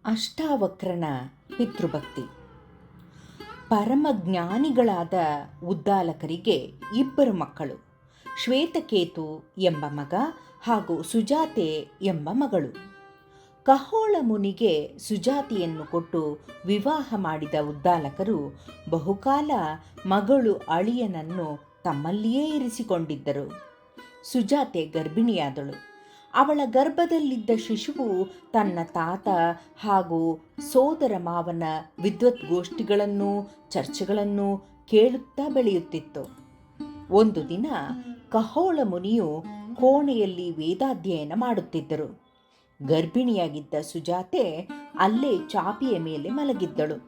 ಅಷ್ಟಾವಕ್ರನ ಪಿತೃಭಕ್ತಿ. ಪರಮಜ್ಞಾನಿಗಳಾದ ಉದ್ದಾಲಕರಿಗೆ ಇಬ್ಬರು ಮಕ್ಕಳು, ಶ್ವೇತಕೇತು ಎಂಬ ಮಗ ಹಾಗೂ ಸುಜಾತೆ ಎಂಬ ಮಗಳು. ಕಹೋಳ ಮುನಿಗೆ ಸುಜಾತಿಯನ್ನು ಕೊಟ್ಟು ವಿವಾಹ ಮಾಡಿದ ಉದ್ದಾಲಕರು ಬಹುಕಾಲ ಮಗಳು ಅಳಿಯನನ್ನು ತಮ್ಮಲ್ಲಿಯೇ ಇರಿಸಿಕೊಂಡಿದ್ದರು. ಸುಜಾತೆ ಗರ್ಭಿಣಿಯಾದಳು. ಅವಳ ಗರ್ಭದಲ್ಲಿದ್ದ ಶಿಶುವು ತನ್ನ ತಾತ ಹಾಗೂ ಸೋದರ ಮಾವನ ವಿದ್ವದ್ಗೋಷ್ಠಿಗಳನ್ನು ಚರ್ಚೆಗಳನ್ನು ಕೇಳುತ್ತಾ ಬೆಳೆಯುತ್ತಿತ್ತು. ಒಂದು ದಿನ ಕಹೋಳ ಮುನಿಯು ಕೋಣೆಯಲ್ಲಿ ವೇದಾಧ್ಯಯನ ಮಾಡುತ್ತಿದ್ದರು. ಗರ್ಭಿಣಿಯಾಗಿದ್ದ ಸುಜಾತೆ ಅಲ್ಲೇ ಚಾಪಿಯ ಮೇಲೆ ಮಲಗಿದ್ದಳು.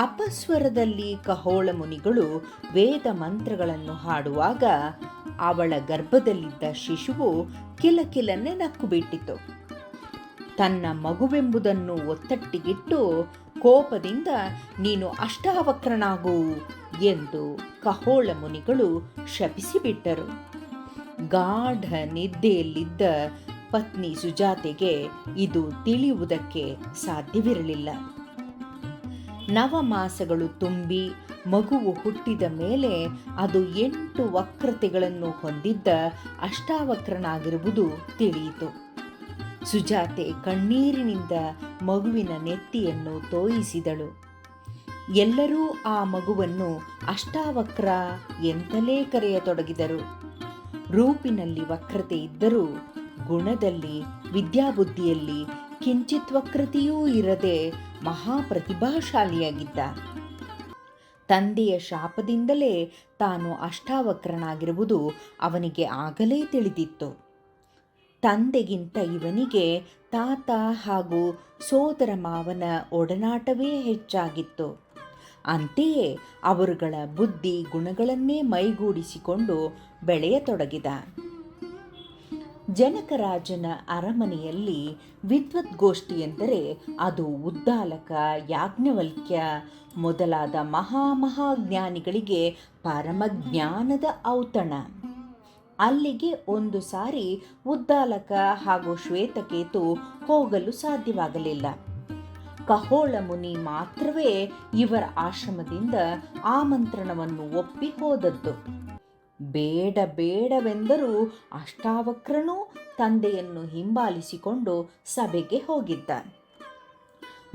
ಅಪಸ್ವರದಲ್ಲಿ ಕಹೋಳ ಮುನಿಗಳು ವೇದ ಮಂತ್ರಗಳನ್ನು ಹಾಡುವಾಗ ಅವಳ ಗರ್ಭದಲ್ಲಿದ್ದ ಶಿಶುವು ಕಿಲಕಿಲನೆ ನಕ್ಕು ಬಿಟ್ಟಿತು. ತನ್ನ ಮಗುವೆಂಬುದನ್ನು ಒತ್ತಟ್ಟಿಗಿಟ್ಟು ಕೋಪದಿಂದ ನೀನು ಅಷ್ಟಾವಕ್ರನಾಗು ಎಂದು ಕಹೋಳ ಮುನಿಗಳು ಶಪಿಸಿಬಿಟ್ಟರು. ಗಾಢ ನಿದ್ದೆಯಲ್ಲಿದ್ದ ಪತ್ನಿ ಸುಜಾತೆಗೆ ಇದು ತಿಳಿಯುವುದಕ್ಕೆ ಸಾಧ್ಯವಿರಲಿಲ್ಲ. ನವಮಾಸಗಳು ತುಂಬಿ ಮಗುವು ಹುಟ್ಟಿದ ಮೇಲೆ ಅದು 8 ವಕ್ರತೆಗಳನ್ನು ಹೊಂದಿದ್ದ ಅಷ್ಟಾವಕ್ರನಾಗಿರುವುದು ತಿಳಿಯಿತು. ಸುಜಾತೆ ಕಣ್ಣೀರಿನಿಂದ ಮಗುವಿನ ನೆತ್ತಿಯನ್ನು ತೋಯಿಸಿದಳು. ಎಲ್ಲರೂ ಆ ಮಗುವನ್ನು ಅಷ್ಟಾವಕ್ರ ಎಂತಲೇ ಕರೆಯತೊಡಗಿದರು. ರೂಪಿನಲ್ಲಿ ವಕ್ರತೆ ಇದ್ದರೂ ಗುಣದಲ್ಲಿ ವಿದ್ಯಾಬುದ್ಧಿಯಲ್ಲಿ ಕಿಂಚಿತ್ ವಕ್ರತೆಯೂ ಇರದೆ ಮಹಾಪ್ರತಿಭಾಶಾಲಿಯಾಗಿದ್ದ. ತಂದೆಯ ಶಾಪದಿಂದಲೇ ತಾನು ಅಷ್ಟಾವಕ್ರನಾಗಿರುವುದು ಅವನಿಗೆ ಆಗಲೇ ತಿಳಿದಿತ್ತು. ತಂದೆಗಿಂತ ಇವನಿಗೆ ತಾತ ಹಾಗೂ ಸೋದರ ಮಾವನ ಒಡನಾಟವೇ ಹೆಚ್ಚಾಗಿತ್ತು. ಅಂತೆಯೇ ಅವರುಗಳ ಬುದ್ಧಿ ಗುಣಗಳನ್ನೇ ಮೈಗೂಡಿಸಿಕೊಂಡು ಬೆಳೆಯತೊಡಗಿದ. ಜನಕರಾಜನ ಅರಮನೆಯಲ್ಲಿ ವಿದ್ವದ್ಗೋಷ್ಠಿ ಎಂದರೆ ಅದು ಉದ್ದಾಲಕ, ಯಾಜ್ಞವಲ್ಕ್ಯ ಮೊದಲಾದ ಮಹಾಜ್ಞಾನಿಗಳಿಗೆ ಪರಮಜ್ಞಾನದ ಔತಣ. ಅಲ್ಲಿಗೆ ಒಂದು ಸಾರಿ ಉದ್ದಾಲಕ ಹಾಗೂ ಶ್ವೇತಕೇತು ಹೋಗಲು ಸಾಧ್ಯವಾಗಲಿಲ್ಲ. ಕಹೋಳ ಮುನಿ ಮಾತ್ರವೇ ಇವರ ಆಶ್ರಮದಿಂದ ಆಮಂತ್ರಣವನ್ನು ಒಪ್ಪಿ ಹೋದದ್ದು. ಬೇಡವೆಂದರೂ ಅಷ್ಟಾವಕ್ರನೂ ತಂದೆಯನ್ನು ಹಿಂಬಾಲಿಸಿಕೊಂಡು ಸಭೆಗೆ ಹೋಗಿದ್ದ.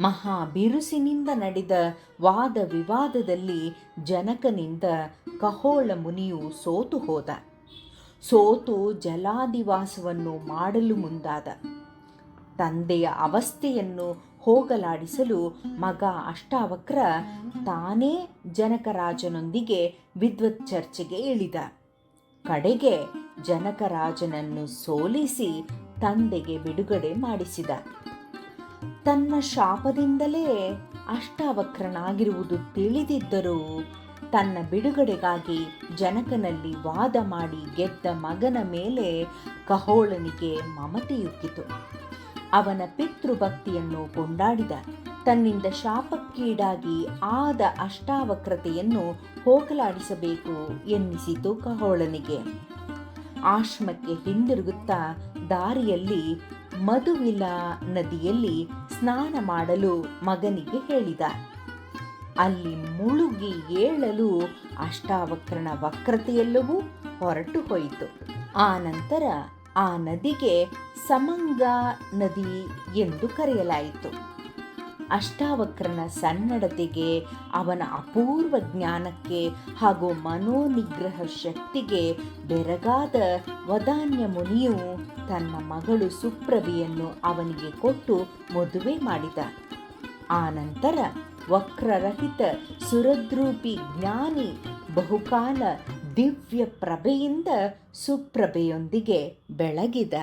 ಮಹಾಬಿರುಸಿನಿಂದ ನಡೆದ ವಾದ ವಿವಾದದಲ್ಲಿ ಜನಕನಿಂದ ಕಹೋಳ ಮುನಿಯು ಸೋತು ಹೋದ. ಸೋತು ಜಲಾದಿವಾಸವನ್ನು ಮಾಡಲು ಮುಂದಾದ. ತಂದೆಯ ಅವಸ್ಥೆಯನ್ನು ಹೋಗಲಾಡಿಸಲು ಮಗ ಅಷ್ಟಾವಕ್ರ ತಾನೇ ಜನಕರಾಜನೊಂದಿಗೆ ವಿದ್ವತ್ ಚರ್ಚೆಗೆ ಇಳಿದ. ಕಡೆಗೆ ಜನಕರಾಜನನ್ನು ಸೋಲಿಸಿ ತಂದೆಗೆ ಬಿಡುಗಡೆ ಮಾಡಿಸಿದ. ತನ್ನ ಶಾಪದಿಂದಲೇ ಅಷ್ಟಾವಕ್ರನಾಗಿರುವುದು ತಿಳಿದಿದ್ದರೂ ತನ್ನ ಬಿಡುಗಡೆಗಾಗಿ ಜನಕನಲ್ಲಿ ವಾದ ಮಾಡಿ ಗೆದ್ದ ಮಗನ ಮೇಲೆ ಕಹೋಳನಿಗೆ ಮಮತೆಯುಕ್ಕಿತು. ಅವನ ಪಿತೃಭಕ್ತಿಯನ್ನು ಕೊಂಡಾಡಿದ. ತನ್ನಿಂದ ಶಾಪಕ್ಕೀಡಾಗಿ ಆದ ಅಷ್ಟಾವಕ್ರತೆಯನ್ನು ಹೋಗಲಾಡಿಸಬೇಕು ಎನ್ನಿಸಿತು ಕಹೋಳನಿಗೆ. ಆಶ್ರಮಕ್ಕೆ ಹಿಂದಿರುಗುತ್ತಾ ದಾರಿಯಲ್ಲಿ ಮಧುವಿಲ ನದಿಯಲ್ಲಿ ಸ್ನಾನ ಮಾಡಲು ಮಗನಿಗೆ ಹೇಳಿದ. ಅಲ್ಲಿ ಮುಳುಗಿ ಏಳಲು ಅಷ್ಟಾವಕ್ರನ ವಕ್ರತೆಯೆಲ್ಲವೂ ಹೊರಟು ಹೋಯಿತು. ಆ ನಂತರ ಆ ನದಿಗೆ ಸಮಂಗಾ ನದಿ ಎಂದು ಕರೆಯಲಾಯಿತು. ಅಷ್ಟಾವಕ್ರನ ಸನ್ನಡತೆಗೆ, ಅವನ ಅಪೂರ್ವ ಜ್ಞಾನಕ್ಕೆ ಹಾಗೂ ಮನೋನಿಗ್ರಹ ಶಕ್ತಿಗೆ ಬೆರಗಾದ ವದಾನ್ಯ ಮುನಿಯು ತನ್ನ ಮಗಳು ಸುಪ್ರಭೆಯನ್ನು ಅವನಿಗೆ ಕೊಟ್ಟು ಮದುವೆ ಮಾಡಿದ. ಆ ನಂತರ ವಕ್ರರಹಿತ ಸುರದ್ರೂಪಿ ಜ್ಞಾನಿ ಬಹುಕಾಲ ದಿವ್ಯ ಪ್ರಭೆಯಿಂದ ಸುಪ್ರಭೆಯೊಂದಿಗೆ ಬೆಳಗಿದ.